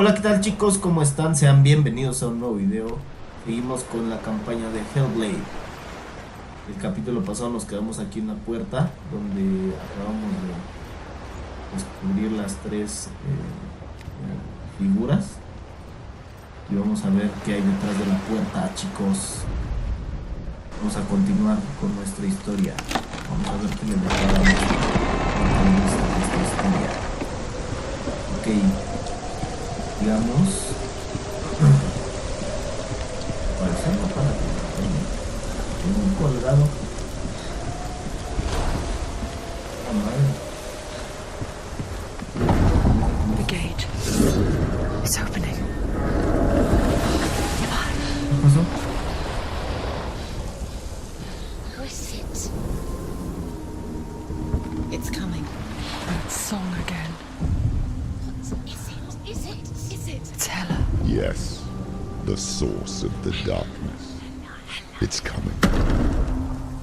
Hola, ¿qué tal chicos? ¿Cómo están? Sean bienvenidos a un nuevo video. Seguimos con la campaña de Hellblade. El capítulo pasado nos quedamos aquí en la puerta donde acabamos de descubrir las tres figuras. Y vamos a ver qué hay detrás de la puerta, chicos. Vamos a continuar con nuestra historia. Vamos a ver qué le depara a nuestra historia. Ok. Digamos, parece algo para que tengo un colgado. The gate is opening. ¿Qué pasó? Who is it? It's coming. That song again. It's Hela. Yes, the source of the darkness. It's coming.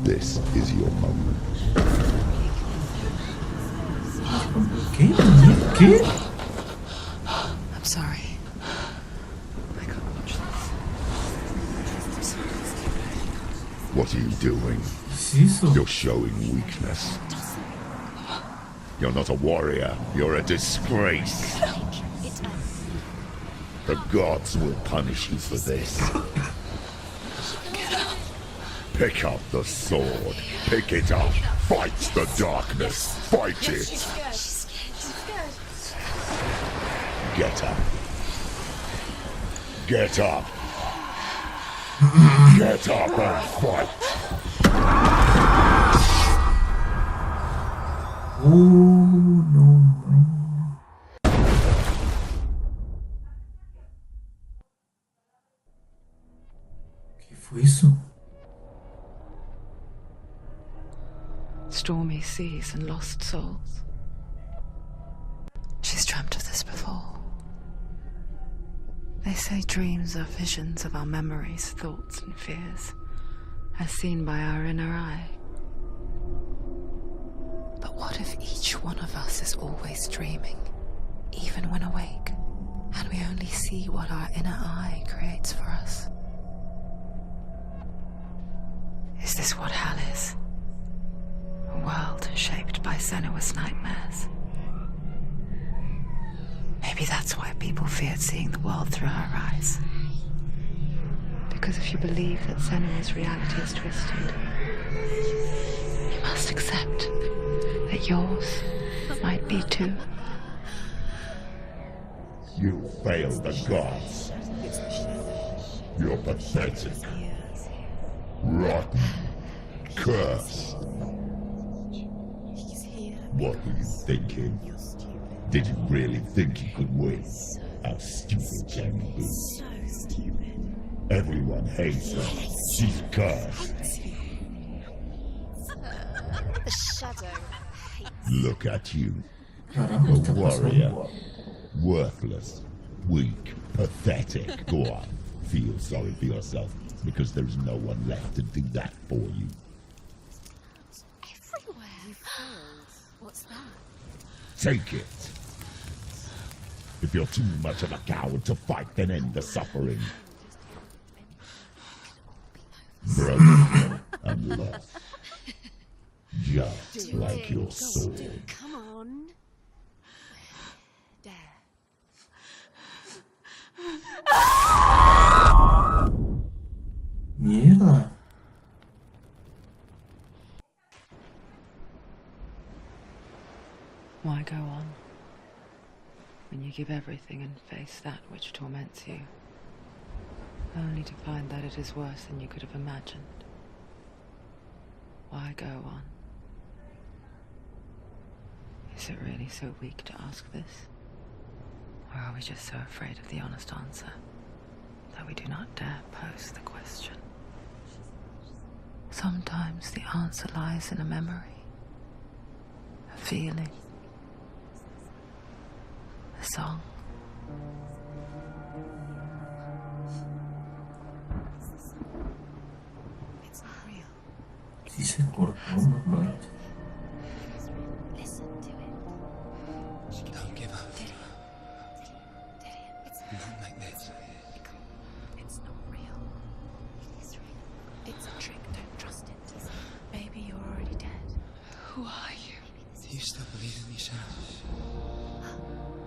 This is your moment. ¿Qué? I'm sorry. I can't watch this. What are you doing? ¿Qué es eso? You're showing weakness. You're not a warrior. You're a disgrace. The gods will punish you for this. Pick up the sword. Pick it up. Fight the darkness. Fight it. Get up. Get up. Get up and fight. No. ¿Qué fue eso? Stormy seas and lost souls. She's dreamt of this before. They say dreams are visions of our memories, thoughts and fears, as seen by our inner eye. But what if each one of us is always dreaming, even when awake, and we only see what our inner eye creates for us? Is this what hell is? A world shaped by Senua's nightmares. Maybe that's why people feared seeing the world through her eyes. Because if you believe that Senua's reality is twisted, you must accept that yours might be too. You failed the gods. You're pathetic. Rotten. Cursed. What were you thinking? Did you really think you could win? How stupid can you be? So stupid. Everyone hates her. She's cursed. The shadow hates. Look at you. Carajo, A está warrior. pasando. Worthless. Weak. Pathetic. Go on. Feel sorry for yourself, because there's no one left to do that for you. Everywhere. You failed. What's that? Take it. If you're too much of a coward to fight, then end the suffering. Broken and lost. Just like your sword. Come on. There. Mierda. Why go on when you give everything and face that which torments you, only to find that it is worse than you could have imagined? Why go on? Is it really so weak to ask this? Or are we just so afraid of the honest answer that we do not dare pose the question? Sometimes the answer lies in a memory, a feeling, a song. It's not real. Sí se cortó, no manches. Listen to it. Don't give up. It's Who are you? Do you still believe in yourself?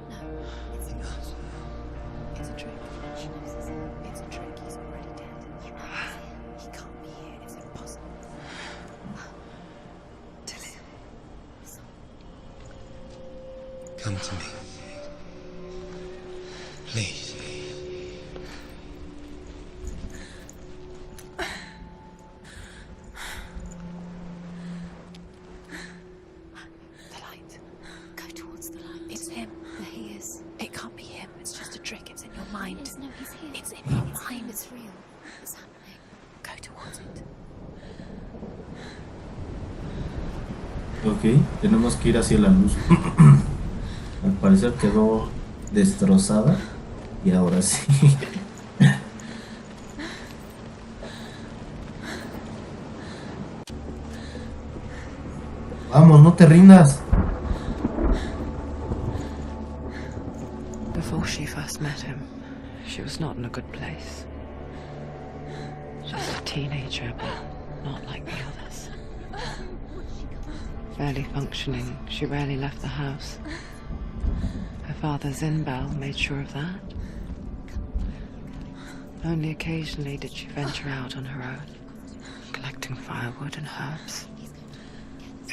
No, it's a trick. It's a trick. It's a trick. He's already dead. He can't be here. It's impossible. Tilly. Come to me. Please. The light. Go towards the light. It's him. There he is. It can't be him. It's just a trick. It's in your mind. No, he's here. It's in your mind. It's real. It's happening. Go towards it. Ok, tenemos que ir hacia la luz. Al parecer quedó destrozada. Y ahora sí. Vamos, no te rindas. Before she first met him, she was not in a good place. Just a teenager, but not like the others. Barely functioning, she rarely left the house. Her father's in-bell made sure of that. Only occasionally did she venture out on her own, collecting firewood and herbs.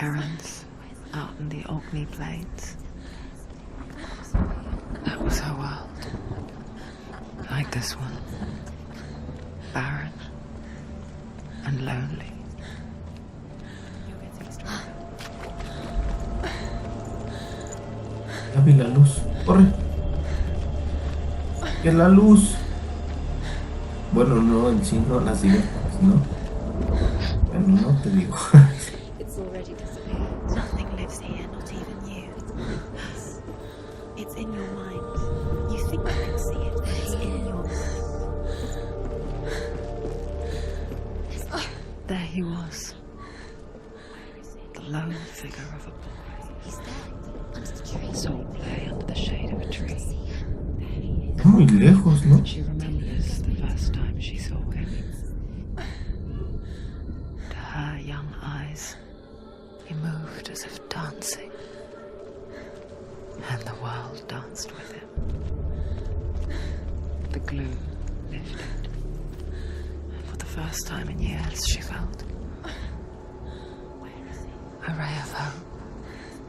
Errands out in the Orkney Plains. That was her world. Like this one. Barren and lonely. Ya vi la luz. Corre. Que la luz. Bueno, no, en sí no la sigue, ¿no? Bueno, no te digo. It's already disappeared. Nothing lives here, not even you. It's in your mind. You think you can see it, but it's in your mind. There he was. The lone figure of a boy. He's there, under the tree. Saw play under the shade of a tree. Está muy lejos, ¿no? She remembers the first time she saw him. To her young eyes, he moved as if dancing, and the world danced with him. The gloom lifted, and for the first time in years she felt a ray of hope.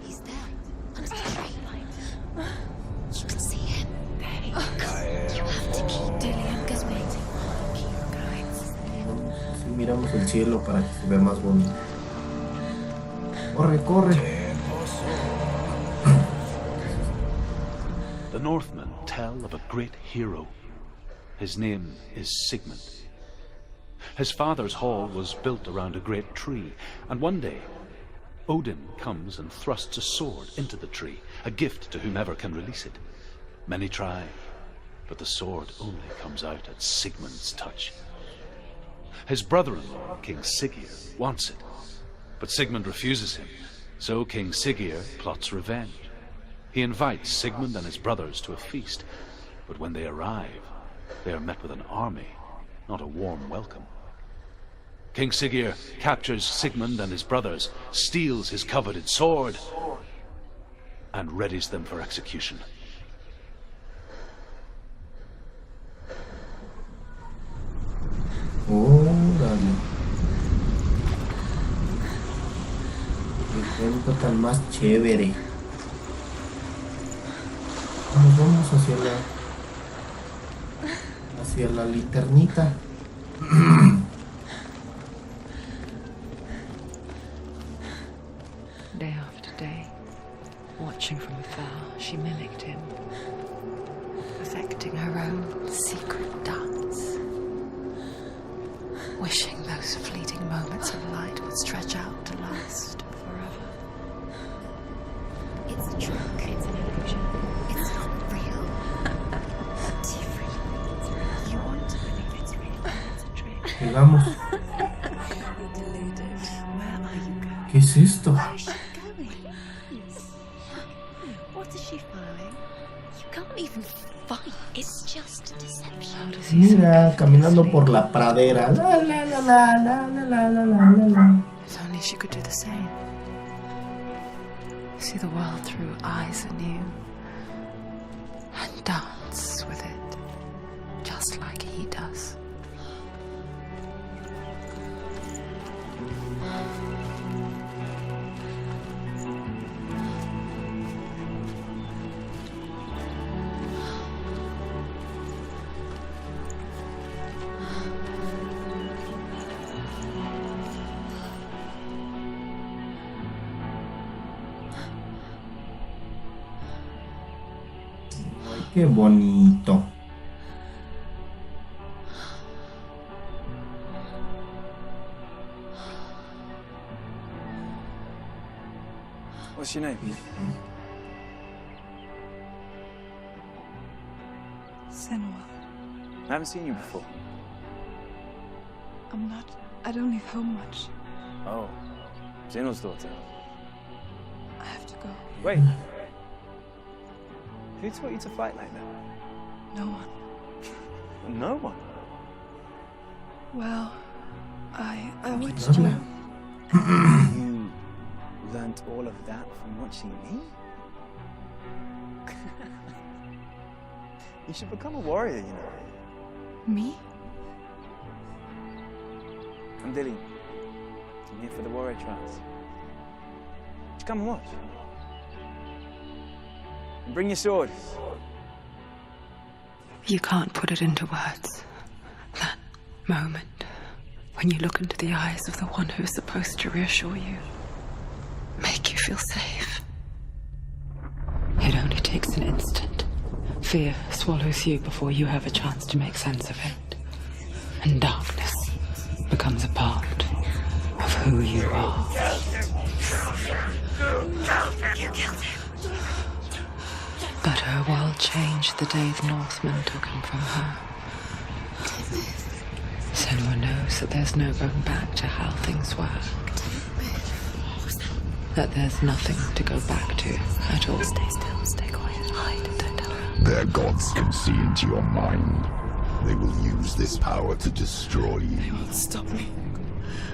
He's there, under the tree light. You can see him. There he is. You have to keep Dillian going. Keep going. Si miramos el cielo para que se vea más bonito. Corre, corre. The Northmen tell of a great hero. His name is Sigmund. His father's hall was built around a great tree, and one day Odin comes and thrusts a sword into the tree, a gift to whomever can release it. Many try, but the sword only comes out at Sigmund's touch. His brother-in-law, King Siggeir, wants it, but Sigmund refuses him, so King Siggeir plots revenge. He invites Sigmund and his brothers to a feast, but when they arrive, they are met with an army, not a warm welcome. King Siggeir captures Sigmund and his brothers, steals his coveted sword, and readies them for execution. Órale. Qué cuento tan más chévere. Vamos hacia la linternita. Day after day, watching from afar, she mimicked him, perfecting her own secret dance, wishing those fleeting moments of light would stretch out to last forever. It's a trick. It's an illusion. It's not real. Different. You want to believe it's real. It's a trick. Llegamos. You're deluded. Where are you going? ¿Qué es esto? Where is she going? What is she following? You can't even fight. It's just a deception. How does he Mira, so caminando effortlessly? por la pradera. La la la la la la la la la la. If only she could do the same. See the world through eyes anew and dance with it, just like he does. Qué bonito. What's your name? Senua. I haven't seen you before. I don't leave home much. Oh, Zeno's daughter. I have to go. Wait. Who taught you to fight like that? No one. No one. Well, I watched you. You learnt all of that from watching me? You should become a warrior, you know. Me? I'm Dilly. I'm here for the warrior trials. Just come and watch. And bring your sword. You can't put it into words. That moment when you look into the eyes of the one who is supposed to reassure you, make you feel safe. It only takes an instant. Fear swallows you before you have a chance to make sense of it. And darkness becomes a part of who you are. You killed him. But her world changed the day the Northmen took him from her. Senua knows that there's no going back to how things were. That there's nothing to go back to at all. Stay still, stay quiet, hide, don't tell her. Their gods can see into your mind. They will use this power to destroy you. They won't stop me.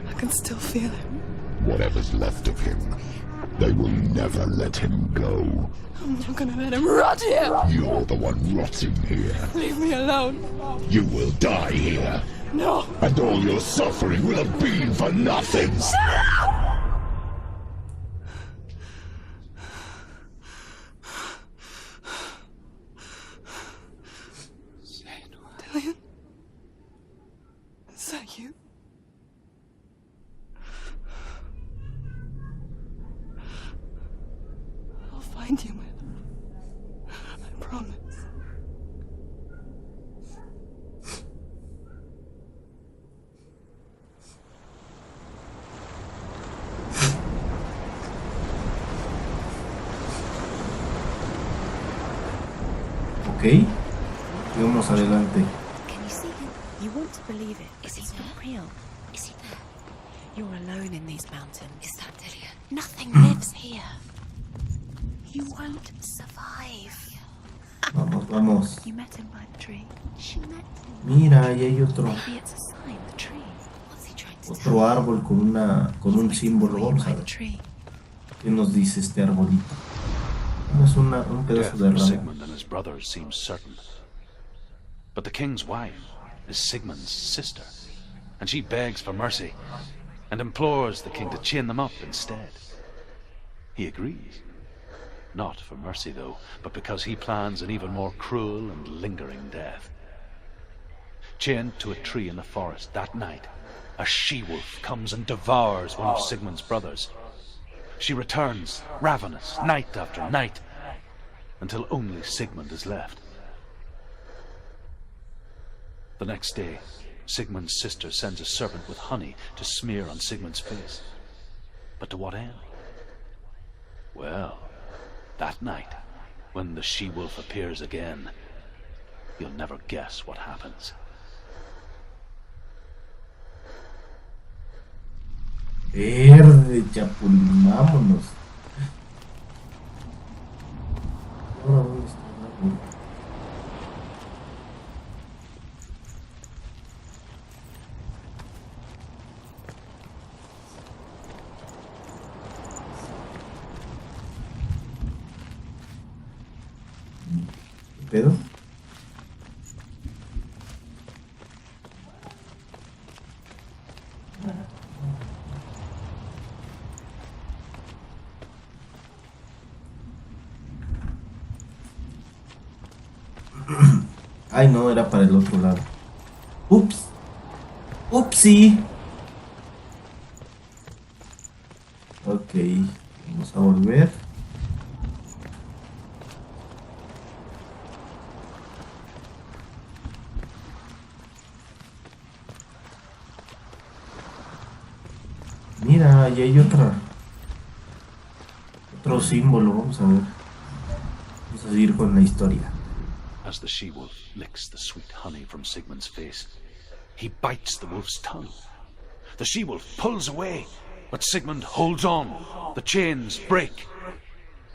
I can still feel him. Whatever's left of him, they will never let him go. I'm not gonna let him rot here. You're the one rotting here. Leave me alone. You will die here. No. And all your suffering will have been for nothing. Dillion? Is that you? I'll find you, man. I promise. Ok, y vamos adelante. Can you see him? You want to believe it. Is he not real? Is he there? You're alone in these mountains. Is that Dillion? Nothing lives here. You won't survive. Vamos, vamos. You met him by the tree. She met him. Mira, ahí hay otro, Maybe it's a sign, the tree. What's he trying to otro árbol con un símbolo. Vamos a ver. Tree. ¿Qué nos dice este arbolito? Es un pedazo Death de for rama. Sigmund and his brothers seems certain. But the king's wife is Sigmund's sister, and she begs for mercy and implores the king to chain them up instead. He agrees. Not for mercy, though, but because he plans an even more cruel and lingering death. Chained to a tree in the forest that night, a she-wolf comes and devours one of Sigmund's brothers. She returns, ravenous, night after night, until only Sigmund is left. The next day, Sigmund's sister sends a serpent with honey to smear on Sigmund's face. But to what end? Well, that night, when the she-wolf appears again, you'll never guess what happens. Verde, chapulín, vámonos. Ahora, ¿dónde está el árbol? pedo? Ay, no, era para el otro lado. Ups. Upsi. Ok, vamos a volver. Mira, ahí hay otro símbolo, vamos a ver. Vamos a seguir con la historia. As the she-wolf licks the sweet honey from Sigmund's face, he bites the wolf's tongue. The she-wolf pulls away, but Sigmund holds on. The chains break,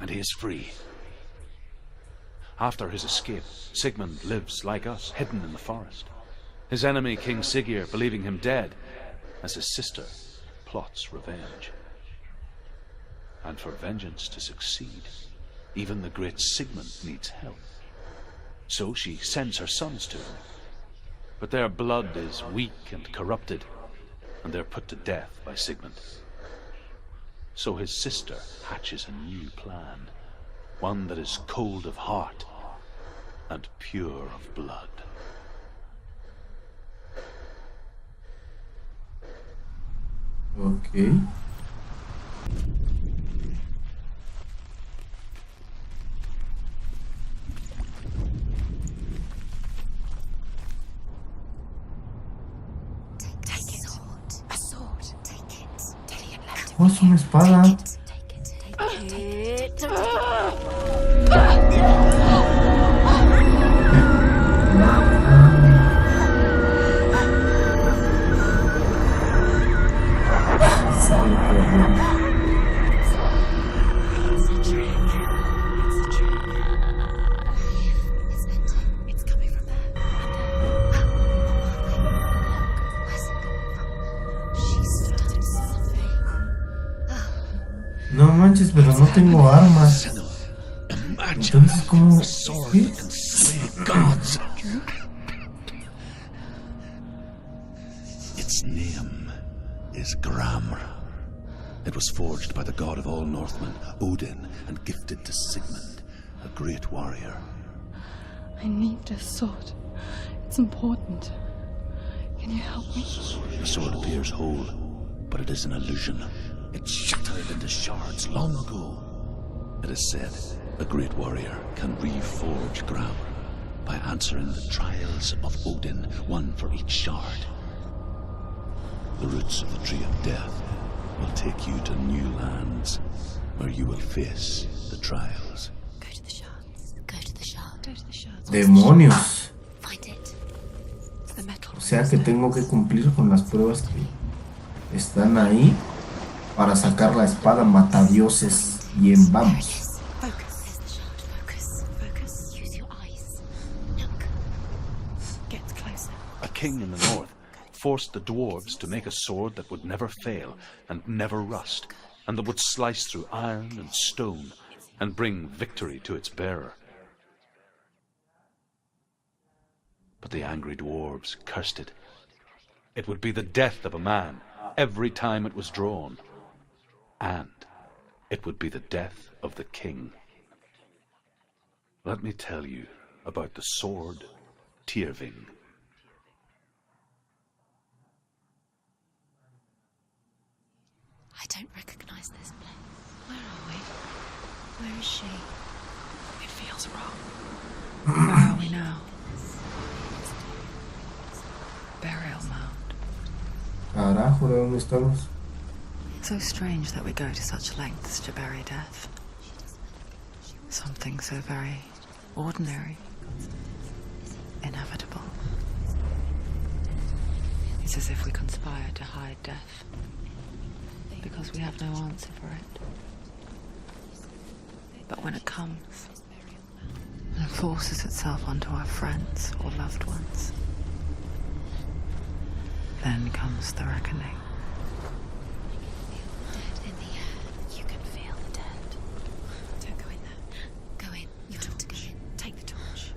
and he is free. After his escape, Sigmund lives like us, hidden in the forest. His enemy, King Siggeir, believing him dead, as his sister plots revenge. And for vengeance to succeed, even the great Sigmund needs help. So she sends her sons to him. But their blood is weak and corrupted, and they're put to death by Sigmund. So his sister hatches a new plan, one that is cold of heart and pure of blood. Okay. Oh, es una espada. No manches, pero no tengo armas. Entonces, ¿cómo? ¿Qué? Its name is Gramr. It was forged by the god of all Northmen, Odin, and gifted to Sigmund, a great warrior. I need this sword. It's important. Can you help me? The sword appears whole, but it is an illusion. It shattered into shards long ago. It is said a great warrior can reforge Gramr by answering the trials of Odin, one for each shard. The roots of the tree of death will take you to new lands where you will face the trials. Go to the shards. Go to the shards. Go to the shards. Demonios. Find it. The metal. O sea que tengo que cumplir con las pruebas que están ahí para sacar la espada matadioses. Bien, vamos. A king in the north forced the dwarves to make a sword that would never fail and never rust, and that would slice through iron and stone and bring victory to its bearer. But the angry dwarves cursed it. It would be the death of a man every time it was drawn, and it would be the death of the king. Let me tell you about the sword Tyrving. I don't recognize this place. Where are we? Where is she? It feels wrong. Where are we now? Burial mound. Carajo, ¿de dónde estamos? So strange that we go to such lengths to bury death. Something so very ordinary, inevitable. It's as if we conspire to hide death, because we have no answer for it. But when it comes and forces itself onto our friends or loved ones, then comes the reckoning. Dead in the air. You can feel the dead. Don't go in there. Go in. You have to go in. Take the torch.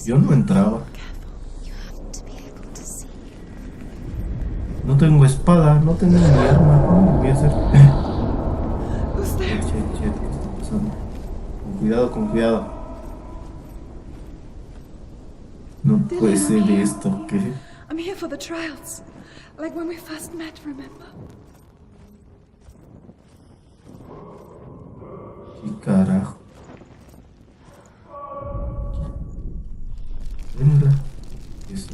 Yo no entraba. You have to be able to see. No tengo espada, no tengo ni arma. ¿Cómo voy a hacer? Who's there? ¿Qué está pasando? Con cuidado, con cuidado. No puede ser esto, ¿qué? I'm here for the trials. Like when we first met, remember? ¿Qué carajo? Venga. Eso.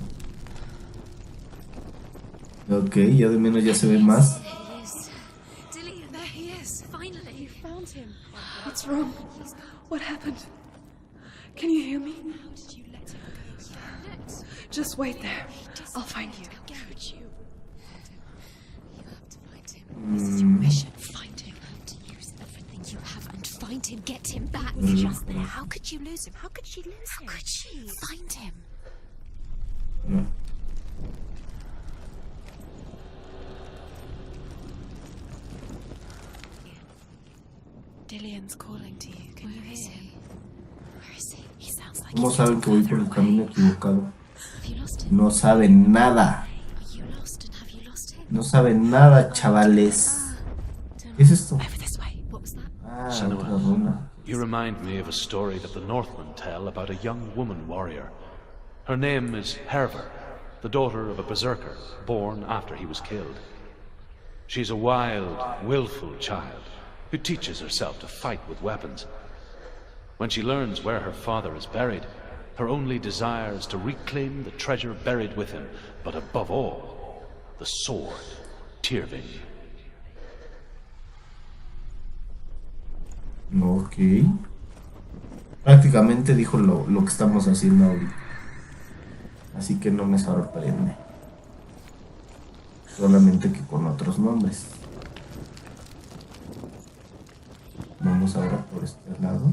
Ok, ya de menos ya se ve más. There he is. Dillian, there he is. Finally. You found him. What's wrong? What happened? Can you hear me? How did you let him go? Just wait there. I'll find you. How could you? You have to find him. This is your mission. Find him. To use everything you have and find him. Get him back. Just there. How could you lose him? How could she lose him? How could she? Find him. No. Dillian's calling to you. Can you hear him? Where is he? He sounds like ¿Cómo he's saben que voy por el camino equivocado? Have you lost him? No saben nada. Are you lost and have you lost him? No saben nada, chavales. ¿Qué es esto? Over this way. What was that? Ah, Senua. otra runa. You remind me of a story that the Northmen tell about a young woman warrior. Her name is Herver, the daughter of a berserker born after he was killed. She's a wild, willful child who teaches herself to fight with weapons. When she learns where her father is buried, her only desire is to reclaim the treasure buried with him, but above all, the sword, Tyrving. Ok. Prácticamente dijo lo que estamos haciendo ahorita. Así que no me sorprende. Solamente que con otros nombres. Vamos ahora por este lado.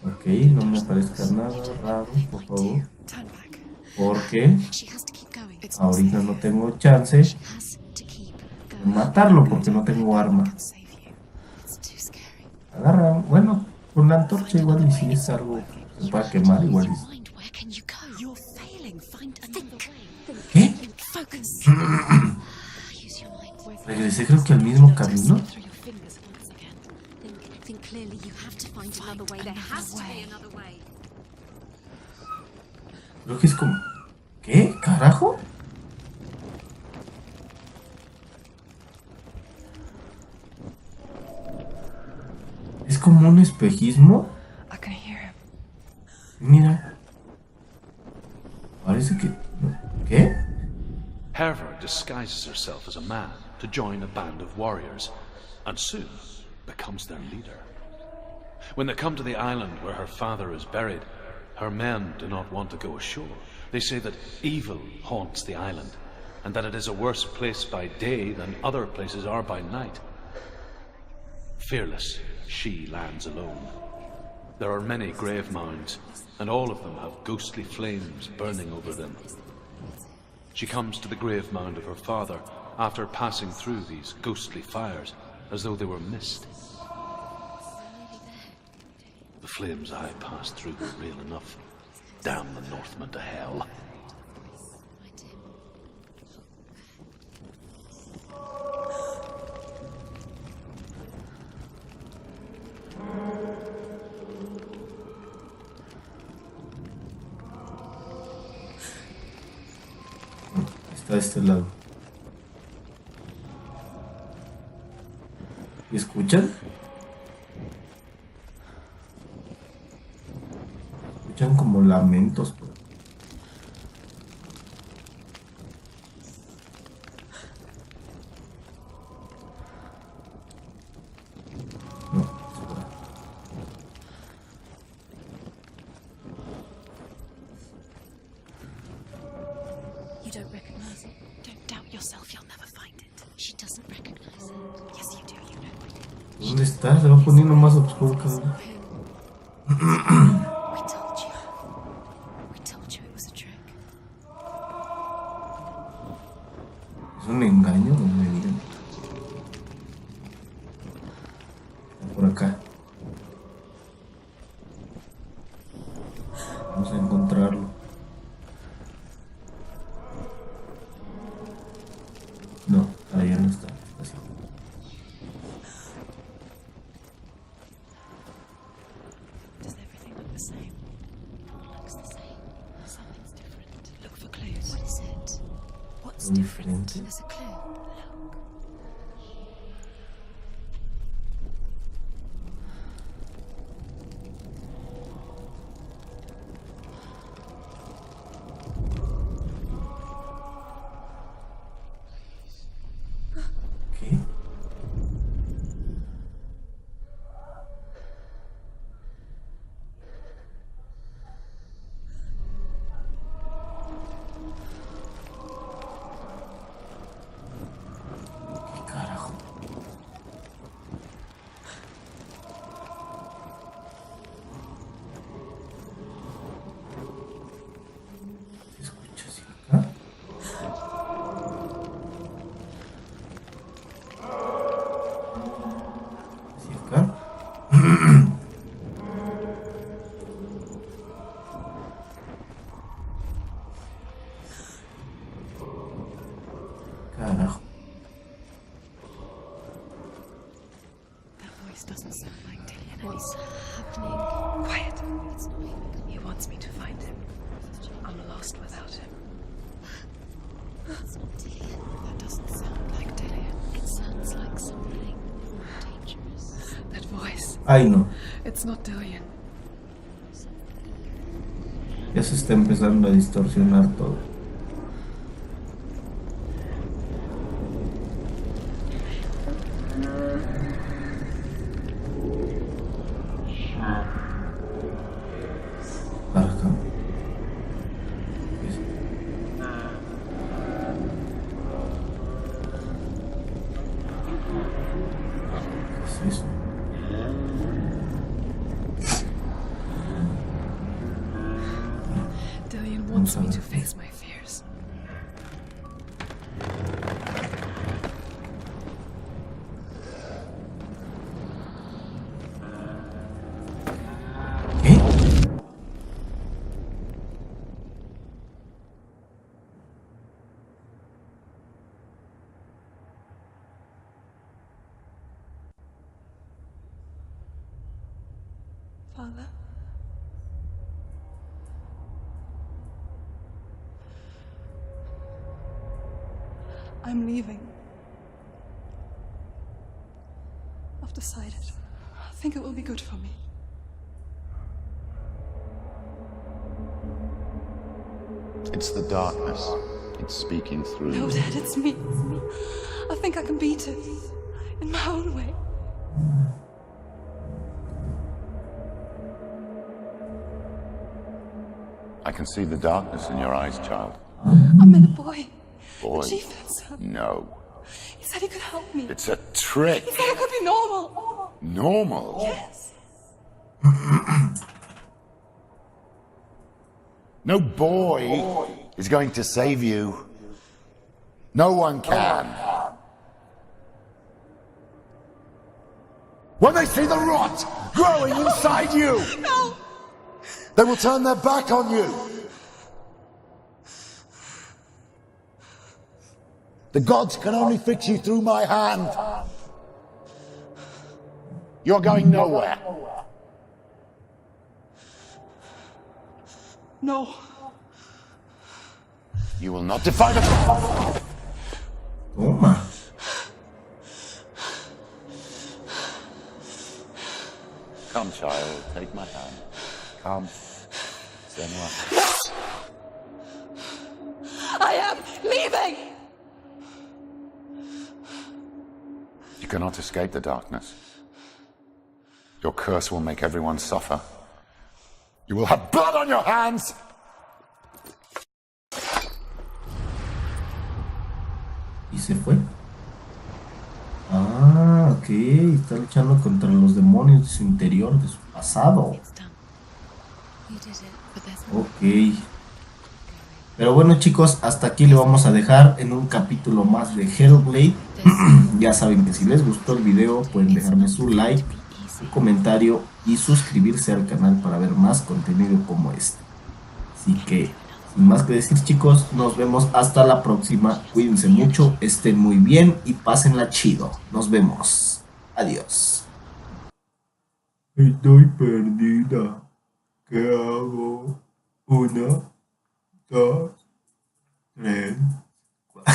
Ok, no me aparezca nada raro, por favor. Turn back. Porque She has to keep going. ahorita no tengo chance She has to keep de going. matarlo porque no tengo arma. Can save you. It's too scary. Agarra, bueno, con la antorcha igual y si es algo que se pueda quemar igual. Your mind, where can you go? You're failing. Find another way. ¿Qué? Focus. Use your mind. Regresé creo que al mismo camino. Through your fingers once again. Think clearly. You have to find another way. There has to be another way. Creo que es como... ¿Qué? ¿Carajo? Es como un espejismo. I can hear him. Mira. Parece que... ¿Qué? Herver disguises herself as a man to join a band of warriors, and soon becomes their leader. When they come to the island where her father is buried, her men do not want to go ashore. They say that evil haunts the island, and that it is a worse place by day than other places are by night. Fearless, she lands alone. There are many grave mounds, and all of them have ghostly flames burning over them. She comes to the grave mound of her father after passing through these ghostly fires, as though they were mist. The flames I passed through were real enough. Damn the Northmen to hell. Está de este lado. ¿Y escuchan? Escuchan como lamentos. Por... No, espera. You don't recognize it. Don't doubt yourself. You'll never find it. She doesn't recognize it. Yes, you do. You know. ¿Dónde está? Se va poniendo más oscuro cada vez. We told you. We told you it was a trick. ¿Es un engaño? No me digan. Está por acá. diferente. There's a clue. ¿Qué? ¿Qué carajo? ¿Se escucha así acá? ¿Así acá? Carajo. That voice doesn't sound like Dillian. What's happening? Quiet. It's not even. He wants me to find him. I'm lost without him. It's not Dillian. That doesn't sound like Dillian. It sounds like something dangerous. That voice. Ay, no. It's not Dillian. Ya se está empezando a distorsionar todo. Para acá. ¿Qué es eso? Dillian wants me to face my fears. ¿Qué? Father? I'm leaving. I've decided. I think it will be good for me. It's the darkness. It's speaking through No, you. Dad, it's me. It's me. I think I can beat it. In my own way. I can see the darkness in your eyes, child. I met a boy. Boy. The chief said so. No. He said he could help me. It's a trick. He said I could be normal. Normal. Yes. No boy is going to save you. No one can. When they see the rot growing inside you, No. they will turn their back on you. The gods can only fix you through my hand. You're going nowhere. No. You will not defy the... Toma. Come, child, take my hand. Come. Senua. I am leaving. You cannot escape the darkness. Your curse will make everyone suffer. You will have blood on your hands! ¿Y se fue? Ah, ok. Está luchando contra los demonios de su interior, de su pasado. It's done. You did it, but there's Ok. Pero bueno, chicos, hasta aquí le vamos a dejar en un capítulo más de Hellblade. Ya saben que si les gustó el video pueden dejarme su like, su comentario y suscribirse al canal para ver más contenido como este. Así que, sin más que decir, chicos, nos vemos hasta la próxima. Cuídense mucho, estén muy bien y pásenla chido. Nos vemos. Adiós. Estoy perdida. ¿Qué hago? 1, 2, 3, 4.